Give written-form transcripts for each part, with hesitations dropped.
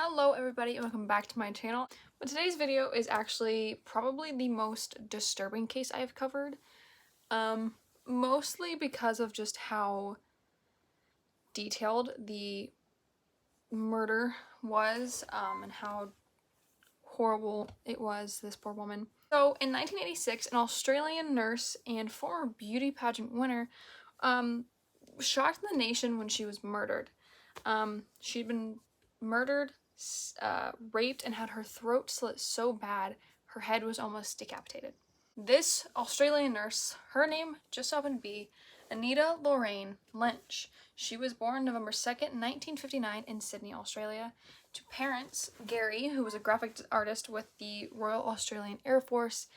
Hello everybody and welcome back to my channel. But today's video is actually probably the most disturbing case I've covered. Mostly because of just how detailed the murder was, and how horrible it was, this poor woman. So in 1986, an Australian nurse and former beauty pageant winner shocked the nation when she was murdered. She'd been murdered, raped, and had her throat slit so bad her head was almost decapitated. This Australian nurse, her name just happened to be Anita Lorraine Lynch. She was born November 2nd, 1959 in Sydney, Australia, to parents Gary, who was a graphic artist with the Royal Australian Air Force,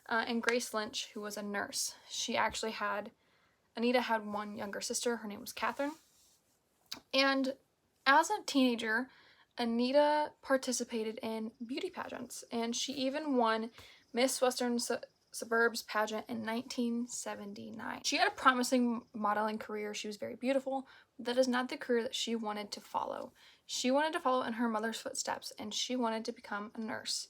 and Grace Lynch, who was a nurse. Anita had one younger sister. Her name was Catherine. And as a teenager, Anita participated in beauty pageants, and she even won Miss Western Suburbs pageant in 1979. She had a promising modeling career. She was very beautiful, but that is not the career that she wanted to follow. She wanted to follow in her mother's footsteps, and she wanted to become a nurse.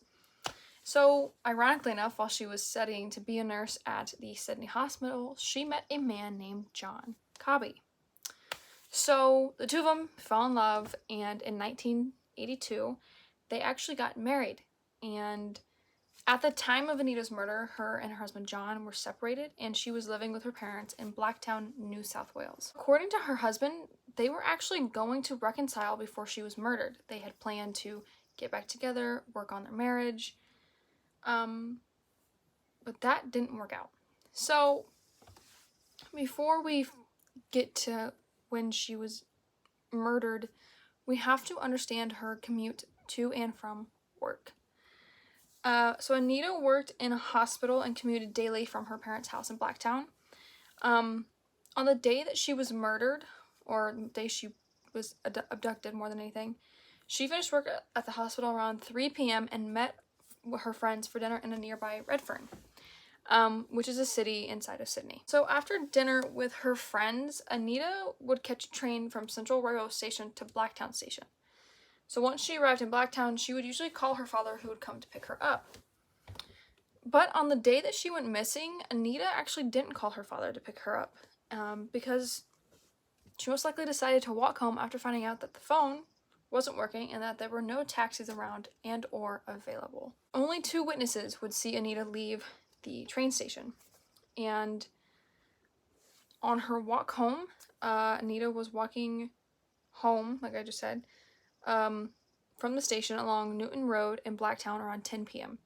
So, ironically enough, while she was studying to be a nurse at the Sydney Hospital, she met a man named John Cobby. So the two of them fell in love, and in 1982, they actually got married. And at the time of Anita's murder, her and her husband John were separated, and she was living with her parents in Blacktown, New South Wales. According to her husband, they were actually going to reconcile before she was murdered. They had planned to get back together, work on their marriage, but that didn't work out. So before we get to when she was murdered, we have to understand her commute to and from work. So Anita worked in a hospital and commuted daily from her parents' house in Blacktown. On the day that she was murdered, or the day she was abducted more than anything, she finished work at the hospital around 3 p.m. and met her friends for dinner in a nearby Redfern, which is a city inside of Sydney. So after dinner with her friends, Anita would catch a train from Central Railway Station to Blacktown Station. So once she arrived in Blacktown, she would usually call her father, who would come to pick her up. But on the day that she went missing, Anita actually didn't call her father to pick her up, because she most likely decided to walk home after finding out that the phone wasn't working and that there were no taxis around and or available. Only 2 witnesses would see Anita leave the train station, and on her walk home, Anita was walking home, like I just said, from the station along Newton Road in Blacktown around 10 p.m.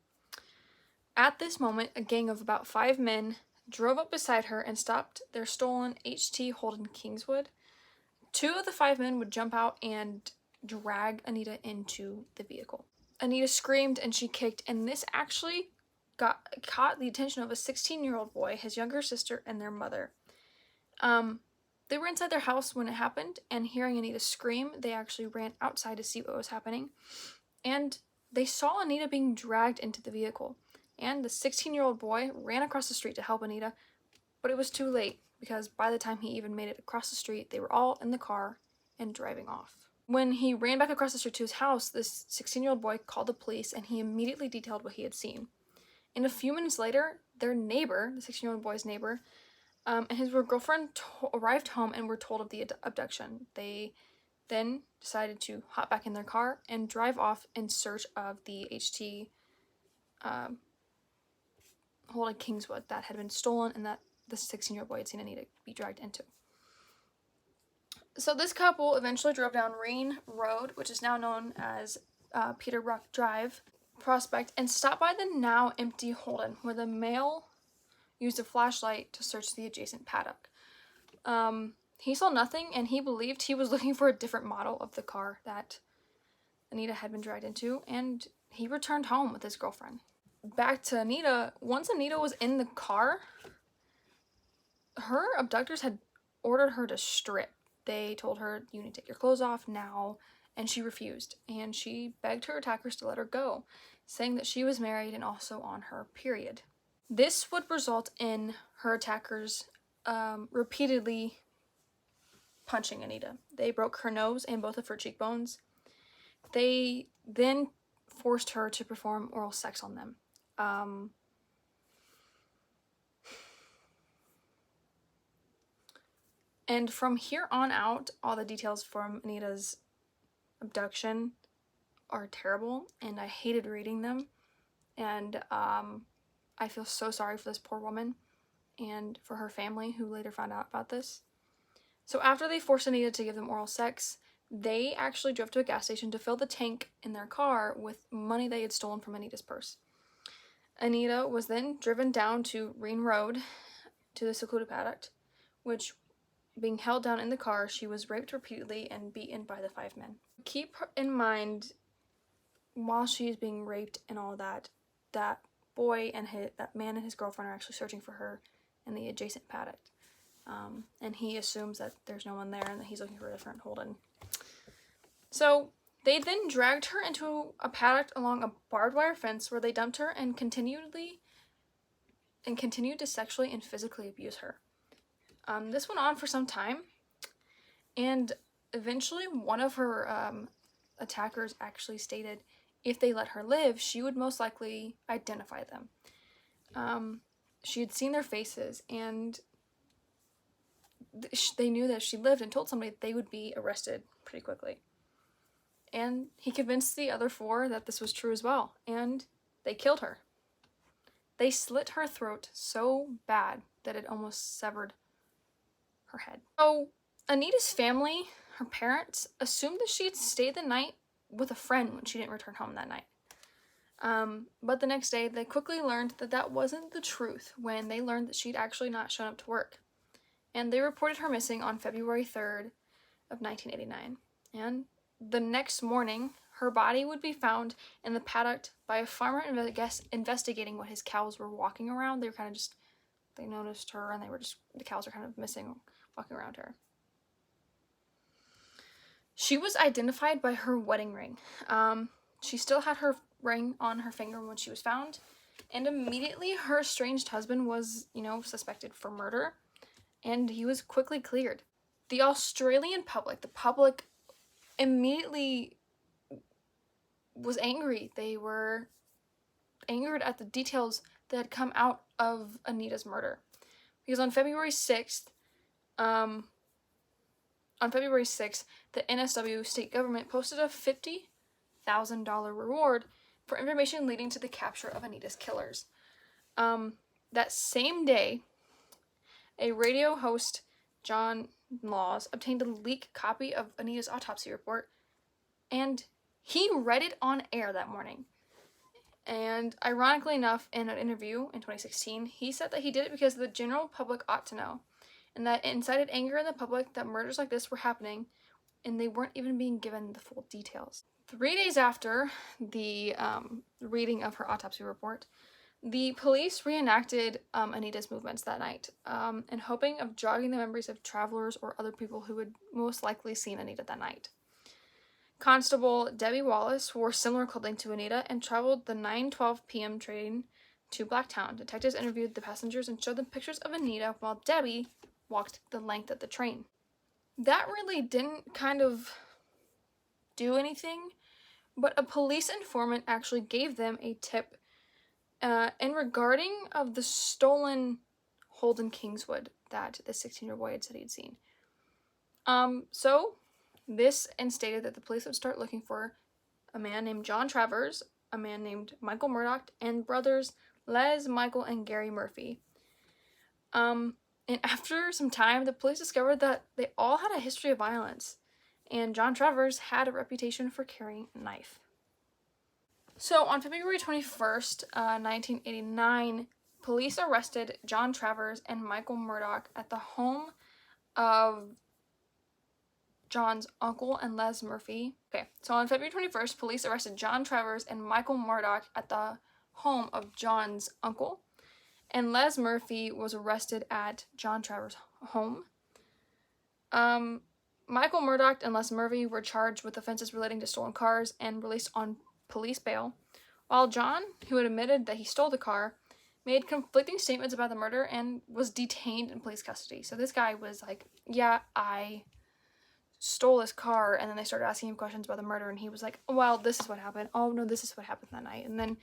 At this moment, a gang of about 5 men drove up beside her and stopped their stolen HT Holden Kingswood. 2 of the 5 men would jump out and drag Anita into the vehicle. Anita screamed and she kicked, and this actually caught the attention of a 16-year-old boy, his younger sister, and their mother. They were inside their house when it happened, and hearing Anita scream, they actually ran outside to see what was happening, and they saw Anita being dragged into the vehicle, and the 16-year-old boy ran across the street to help Anita, but it was too late, because by the time he even made it across the street, they were all in the car and driving off. When he ran back across the street to his house, this 16-year-old boy called the police, and he immediately detailed what he had seen. And a few minutes later, their neighbor, the 16-year-old boy's neighbor, and his girlfriend arrived home and were told of the abduction. They then decided to hop back in their car and drive off in search of the HT Holden Kingswood that had been stolen and that the 16-year-old boy had seen Anita be dragged into. So this couple eventually drove down Rain Road, which is now known as Peter Brook Drive, Prospect, and stopped by the now empty Holden, where the male used a flashlight to search the adjacent paddock. He saw nothing, and he believed he was looking for a different model of the car that Anita had been dragged into, and he returned home with his girlfriend. Back to Anita, once Anita was in the car, her abductors had ordered her to strip. They told her, "You need to take your clothes off now," and she refused, and she begged her attackers to let her go, saying that she was married and also on her period. This would result in her attackers repeatedly punching Anita. They broke her nose and both of her cheekbones. They then forced her to perform oral sex on them. And from here on out, all the details from Anita's abduction are terrible, and I hated reading them. And I feel so sorry for this poor woman and for her family who later found out about this. So after they forced Anita to give them oral sex, they actually drove to a gas station to fill the tank in their car with money they had stolen from Anita's purse. Anita was then driven down to Reen Road to the secluded paddock, which, being held down in the car, she was raped repeatedly and beaten by the 5 men. Keep in mind, while she is being raped and all that, that boy and that man and his girlfriend are actually searching for her in the adjacent paddock. And he assumes that there's no one there and that he's looking for a different Holden. So they then dragged her into a paddock along a barbed wire fence where they dumped her and continued to sexually and physically abuse her. This went on for some time, and eventually one of her attackers actually stated if they let her live, she would most likely identify them. She had seen their faces, and they knew that if she lived and told somebody, they would be arrested pretty quickly. And he convinced the other 4 that this was true as well, and they killed her. They slit her throat so bad that it almost severed her head. So Anita's family, her parents, assumed that she had stayed the night with a friend when she didn't return home that night. But the next day, they quickly learned that that wasn't the truth when they learned that she'd actually not shown up to work. And they reported her missing on February 3rd of 1989. And the next morning, her body would be found in the paddock by a farmer investigating what his cows were walking around. They were kind of just, they noticed her and the cows were kind of missing, walking around her. She was identified by her wedding ring. She still had her ring on her finger when she was found, and immediately her estranged husband was, suspected for murder, and he was quickly cleared. The Australian public, the public immediately was angry. They were angered at the details that had come out of Anita's murder. Because on February 6th, the NSW state government posted a $50,000 reward for information leading to the capture of Anita's killers. That same day, a radio host, John Laws, obtained a leaked copy of Anita's autopsy report, and he read it on air that morning. And ironically enough, in an interview in 2016, he said that he did it because the general public ought to know, and that it incited anger in the public that murders like this were happening, and they weren't even being given the full details. 3 days after the reading of her autopsy report, the police reenacted Anita's movements that night, in hoping of jogging the memories of travelers or other people who had most likely seen Anita that night. Constable Debbie Wallace wore similar clothing to Anita and traveled the 9:12 p.m. train to Blacktown. Detectives interviewed the passengers and showed them pictures of Anita while Debbie walked the length of the train. That really didn't kind of do anything, but a police informant actually gave them a tip in regarding of the stolen Holden Kingswood that the 16-year-old boy had said he'd seen. So this instated that the police would start looking for a man named John Travers, a man named Michael Murdoch, and brothers Les, Michael, and Gary Murphy. And after some time, the police discovered that they all had a history of violence, and John Travers had a reputation for carrying a knife. So on February 21st, 1989, police arrested John Travers and Michael Murdoch at the home of John's uncle and Les Murphy. Okay, so on February 21st, police arrested John Travers and Michael Murdoch at the home of John's uncle, and Les Murphy was arrested at John Travers' home. Michael Murdoch and Les Murphy were charged with offenses relating to stolen cars and released on police bail, while John, who had admitted that he stole the car, made conflicting statements about the murder and was detained in police custody. So this guy was like, yeah, I stole his car, and then they started asking him questions about the murder, and he was like, well, this is what happened. Oh, no, this is what happened that night. And then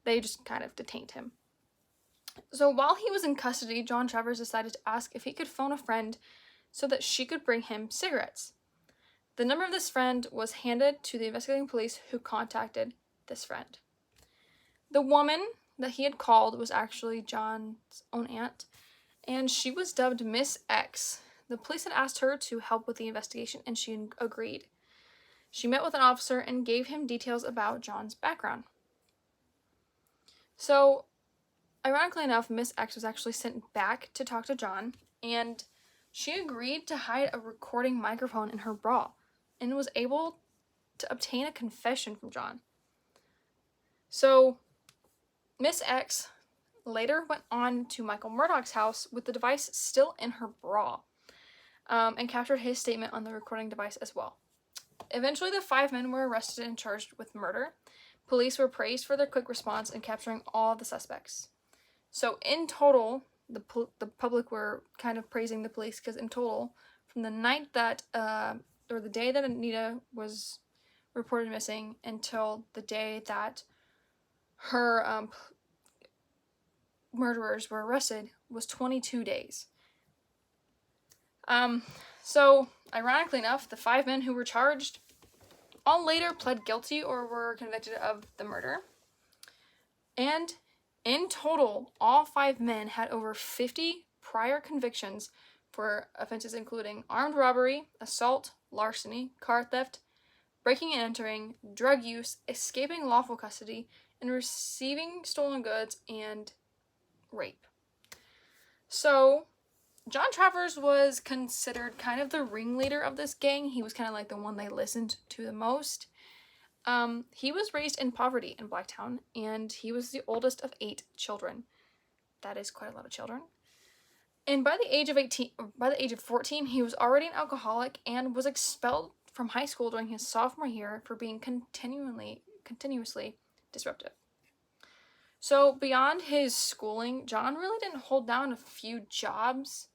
they just kind of detained him. So while he was in custody, John Travers decided to ask if he could phone a friend so that she could bring him cigarettes. The number of this friend was handed to the investigating police, who contacted this friend. The woman that he had called was actually John's own aunt, and she was dubbed Miss X. The police had asked her to help with the investigation, and she agreed. She met with an officer and gave him details about John's background. So, ironically enough, Miss X was actually sent back to talk to John, and she agreed to hide a recording microphone in her bra, and was able to obtain a confession from John. So, Miss X later went on to Michael Murdoch's house with the device still in her bra, and captured his statement on the recording device as well. Eventually, the 5 men were arrested and charged with murder. Police were praised for their quick response in capturing all the suspects. So, in total, the public were kind of praising the police, because in total, from the night that, or the day that Anita was reported missing until the day that her murderers were arrested, was 22 days. So, ironically enough, the 5 men who were charged all later pled guilty or were convicted of the murder. And in total, all 5 men had over 50 prior convictions for offenses including armed robbery, assault, larceny, car theft, breaking and entering, drug use, escaping lawful custody, and receiving stolen goods, and rape. So, John Travers was considered kind of the ringleader of this gang. He was kind of like the one they listened to the most. He was raised in poverty in Blacktown, and he was the oldest of 8 children. That is quite a lot of children. And by the age of 14, he was already an alcoholic and was expelled from high school during his sophomore year for being continuously disruptive. So beyond his schooling, John really didn't hold down a few jobs,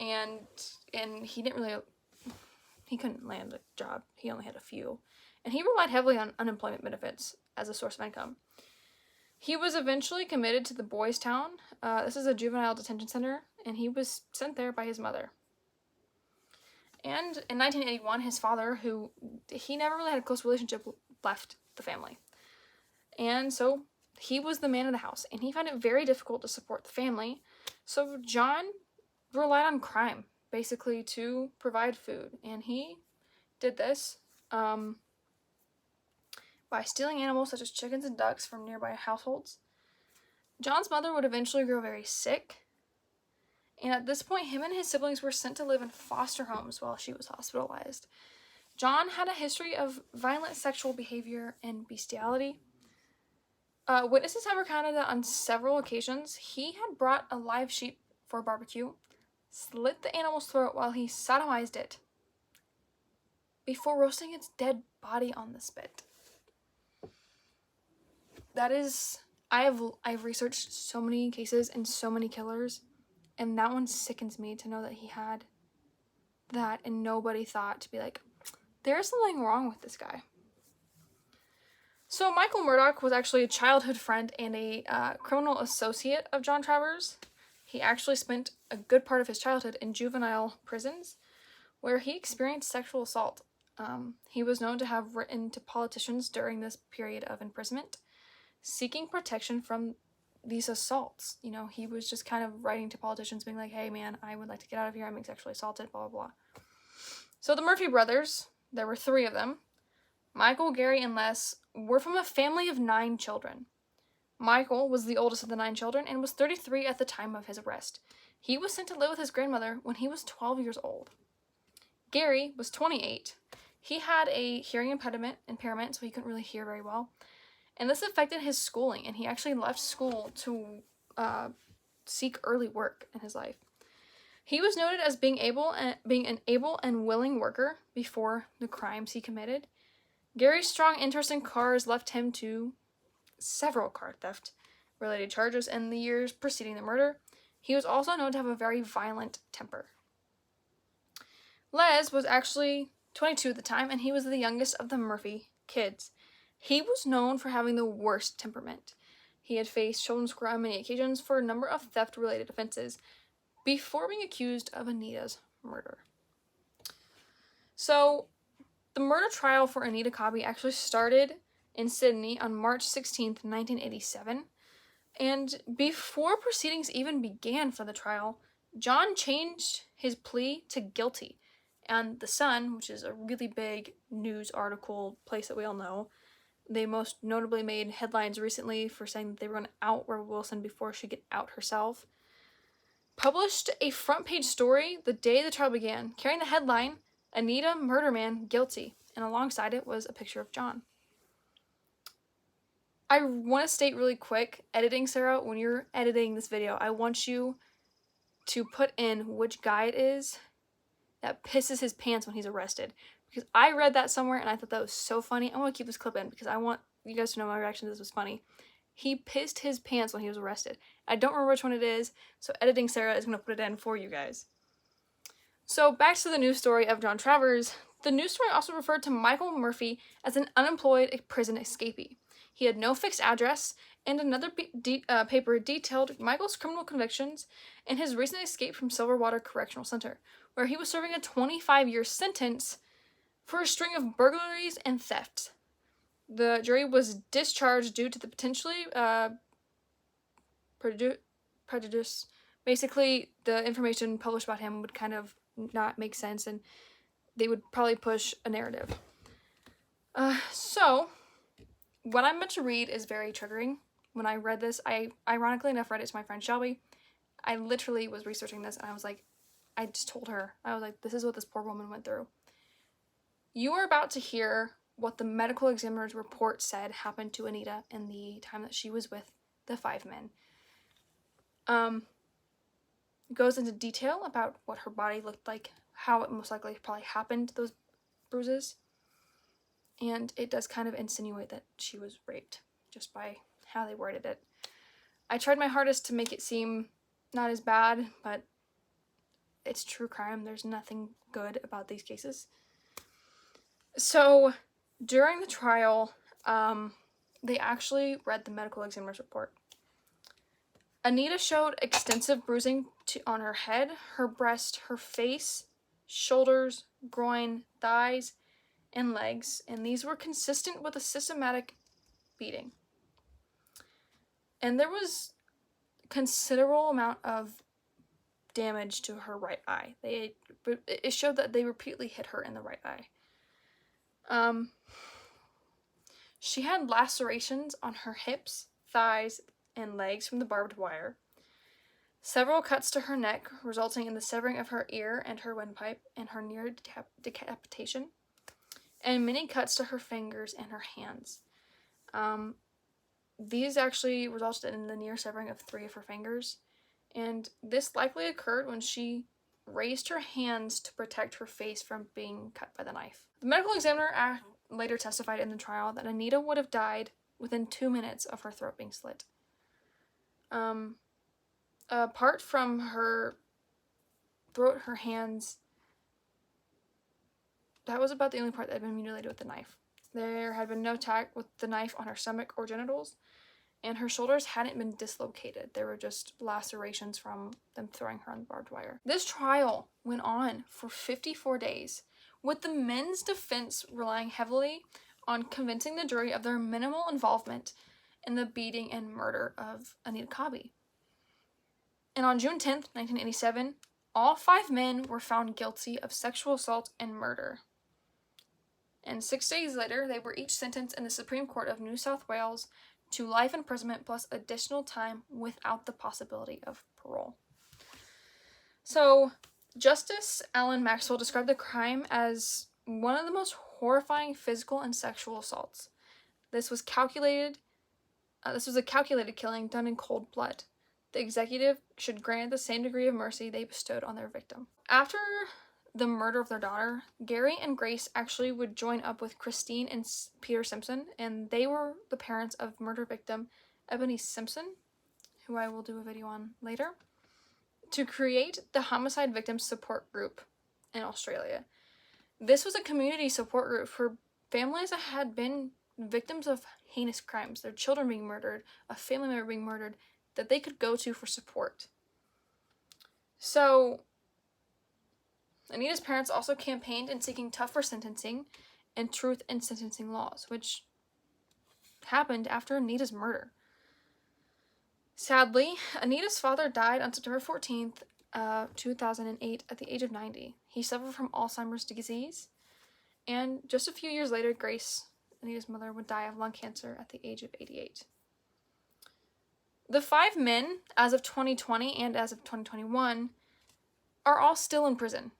and he couldn't land a job. He only had a few. And he relied heavily on unemployment benefits as a source of income. He was eventually committed to the Boys Town. This is a juvenile detention center, and he was sent there by his mother. And in 1981, his father, who he never really had a close relationship with, left the family. And so he was the man of the house, and he found it very difficult to support the family. So John relied on crime, basically, to provide food. And he did this by stealing animals such as chickens and ducks from nearby households. John's mother would eventually grow very sick, and at this point, him and his siblings were sent to live in foster homes while she was hospitalized. John had a history of violent sexual behavior and bestiality. Witnesses have recounted that on several occasions, he had brought a live sheep for a barbecue, slit the animal's throat while he sodomized it, before roasting its dead body on the spit. That is, I've researched so many cases and so many killers, and that one sickens me to know that he had that and nobody thought to be like, there's something wrong with this guy. So Michael Murdoch was actually a childhood friend and a criminal associate of John Travers. He actually spent a good part of his childhood in juvenile prisons, where he experienced sexual assault. He was known to have written to politicians during this period of imprisonment, seeking protection from these assaults. You know, he was just kind of writing to politicians being like, hey man, I would like to get out of here, I'm being sexually assaulted, blah, blah, blah. So the Murphy brothers, there were 3 of them, Michael, Gary, and Les, were from a family of 9 children. Michael was the oldest of the 9 children and was 33 at the time of his arrest. He was sent to live with his grandmother when he was 12 years old. Gary was 28. He had a hearing impairment, so he couldn't really hear very well. And this affected his schooling, and he actually left school to seek early work in his life. He was noted as being an able and willing worker before the crimes he committed. Gary's strong interest in cars left him to several car theft-related charges in the years preceding the murder. He was also known to have a very violent temper. Les was actually 22 at the time, and he was the youngest of the Murphy kids. He was known for having the worst temperament. He had faced children's court on many occasions for a number of theft-related offenses before being accused of Anita's murder. So, the murder trial for Anita Cobby actually started in Sydney on March 16th, 1987. And before proceedings even began for the trial, John changed his plea to guilty. And The Sun, which is a really big news article place that we all know, they most notably made headlines recently for saying that they were going to out Rebel Wilson before she could out herself, published a front page story the day the trial began, carrying the headline, Anita Murder Man Guilty, and alongside it was a picture of John. I want to state really quick, editing, Sarah, when you're editing this video, I want you to put in which guy it is that pisses his pants when he's arrested. Because I read that somewhere and I thought that was so funny. I want to keep this clip in because I want you guys to know my reaction to this was funny. He pissed his pants when he was arrested. I don't remember which one it is, so editing Sarah is going to put it in for you guys. So back to the news story of John Travers. The news story also referred to Michael Murphy as an unemployed prison escapee. He had no fixed address, and another paper detailed Michael's criminal convictions and his recent escape from Silverwater Correctional Center, where he was serving a 25-year sentence for a string of burglaries and thefts. The jury was discharged due to the potentially prejudice. Basically, the information published about him would kind of not make sense, and they would probably push a narrative. So, what I'm about to read is very triggering. When I read this, I ironically enough read it to my friend Shelby. I literally was researching this, and I was like, I just told her, I was like, this is what this poor woman went through. You are about to hear what the medical examiner's report said happened to Anita in the time that she was with the 5 men. It goes into detail about what her body looked like, how it most likely probably happened, those bruises, and it does kind of insinuate that she was raped, just by how they worded it. I tried my hardest to make it seem not as bad, but it's true crime. There's nothing good about these cases. So, during the trial, they actually read the medical examiner's report. Anita showed extensive bruising on her head, her breast, her face, shoulders, groin, thighs, and legs, and these were consistent with a systematic beating. And there was considerable amount of damage to her right eye. It showed that they repeatedly hit her in the right eye. She had lacerations on her hips, thighs, and legs from the barbed wire. Several cuts to her neck, resulting in the severing of her ear and her windpipe and her near decapitation. And many cuts to her fingers and her hands. These actually resulted in the near severing of 3 of her fingers. And this likely occurred when she raised her hands to protect her face from being cut by the knife. The medical examiner later testified in the trial that Anita would have died within 2 minutes of her throat being slit. Apart from her throat, her hands, that was about the only part that had been mutilated with the knife. There had been no attack with the knife on her stomach or genitals, and her shoulders hadn't been dislocated. There were just lacerations from them throwing her on the barbed wire. This trial went on for 54 days, with the men's defense relying heavily on convincing the jury of their minimal involvement in the beating and murder of Anita Cobby. And on June 10th, 1987, all 5 men were found guilty of sexual assault and murder. And 6 days later, they were each sentenced in the Supreme Court of New South Wales to life imprisonment plus additional time without the possibility of parole. So, Justice Alan Maxwell described the crime as one of the most horrifying physical and sexual assaults. This was a calculated killing done in cold blood. The executive should grant the same degree of mercy they bestowed on their victim. After the murder of their daughter, Gary and Grace actually would join up with Christine and Peter Simpson, and they were the parents of murder victim Ebony Simpson, who I will do a video on later, to create the Homicide Victims Support Group in Australia. This was a community support group for families that had been victims of heinous crimes, their children being murdered, a family member being murdered, that they could go to for support. So, Anita's parents also campaigned in seeking tougher sentencing and truth in sentencing laws, which happened after Anita's murder. Sadly, Anita's father died on September 14th, 2008 at the age of 90. He suffered from Alzheimer's disease, and just a few years later, Grace, Anita's mother, would die of lung cancer at the age of 88. The 5 men, as of 2020 and as of 2021, are all still in prison.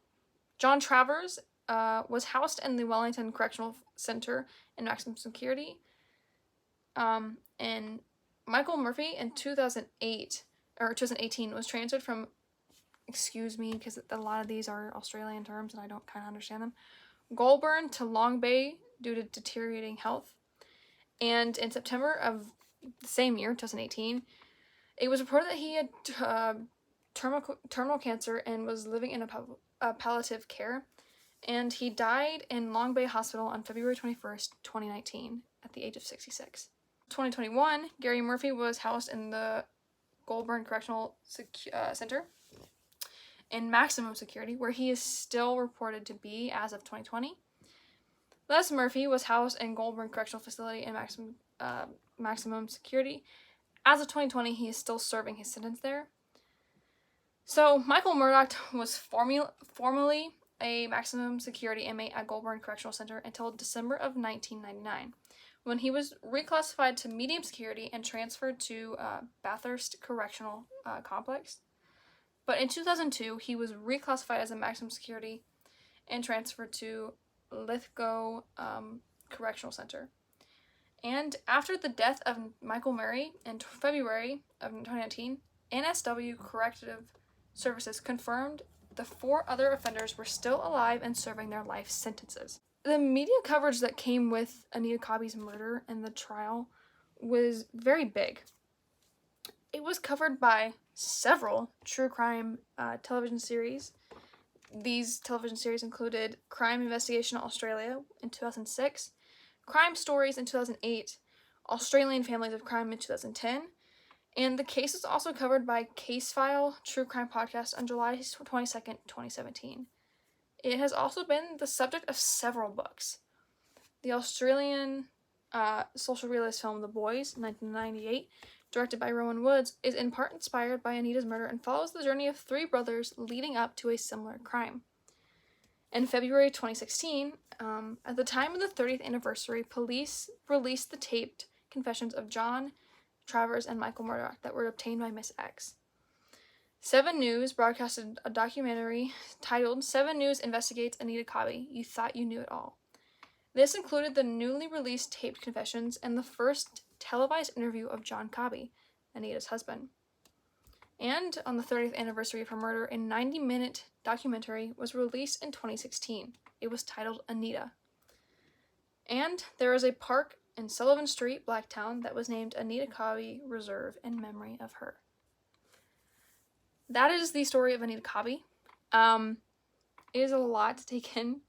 John Travers was housed in the Wellington Correctional Center in maximum security, and Michael Murphy in 2018 was transferred from, excuse me, because a lot of these are Australian terms and I don't kind of understand them, Goulburn to Long Bay due to deteriorating health. And in September of the same year, 2018, it was reported that he had terminal cancer and was living in a palliative care. And he died in Long Bay Hospital on February 21st, 2019, at the age of 66. 2021, Gary Murphy was housed in the Goulburn Correctional Center in maximum security, where he is still reported to be as of 2020. Les Murphy was housed in Goulburn Correctional Facility in maximum security. As of 2020, he is still serving his sentence there. So, Michael Murdoch was formerly a maximum security inmate at Goulburn Correctional Center until December of 1999, when he was reclassified to medium security and transferred to Bathurst Correctional Complex. But in 2002, he was reclassified as a maximum security and transferred to Lithgow Correctional Center. And after the death of Michael Murray in February of 2019, NSW Corrective Services confirmed the 4 other offenders were still alive and serving their life sentences. The media coverage that came with Anita Cobby's murder and the trial was very big. It was covered by several true crime television series. These television series included Crime Investigation Australia in 2006, Crime Stories in 2008, Australian Families of Crime in 2010, and the case is also covered by Case File True Crime Podcast on July 22nd, 2017. It has also been the subject of several books. The Australian social realist film The Boys, 1998, directed by Rowan Woods, is in part inspired by Anita's murder and follows the journey of 3 brothers leading up to a similar crime. In February 2016, at the time of the 30th anniversary, police released the taped confessions of John Travers and Michael Murdoch that were obtained by Miss X. 7 News broadcasted a documentary titled 7 News Investigates Anita Cobby, You Thought You Knew It All. This included the newly released taped confessions and the first televised interview of John Cobby, Anita's husband. And on the 30th anniversary of her murder, a 90-minute documentary was released in 2016. It was titled Anita. And there is a park in Sullivan Street, Blacktown, that was named Anita Cobby Reserve in memory of her. That is the story of Anita Cobby. It is a lot to take in,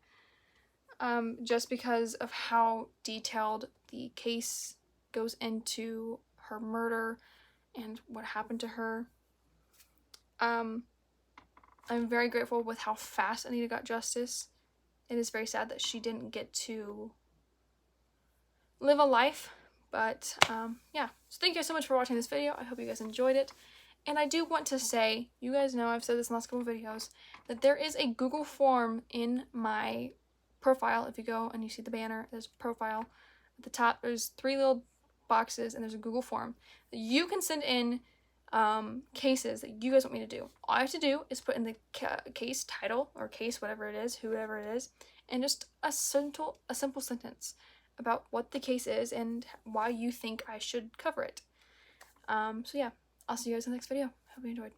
just because of how detailed the case goes into her murder and what happened to her. I'm very grateful with how fast Anita got justice. It is very sad that she didn't get to live a life, but yeah. So thank you guys so much for watching this video. I hope you guys enjoyed it. And I do want to say, you guys know I've said this in the last couple of videos, that there is a Google form in my profile. If you go and you see the banner, there's a profile. At the top, there's 3 little boxes, and there's a Google form. You can send in cases that you guys want me to do. All I have to do is put in the case title, or case, whatever it is, whoever it is, and just a simple sentence about what the case is and why you think I should cover it. So yeah. I'll see you guys in the next video. Hope you enjoyed.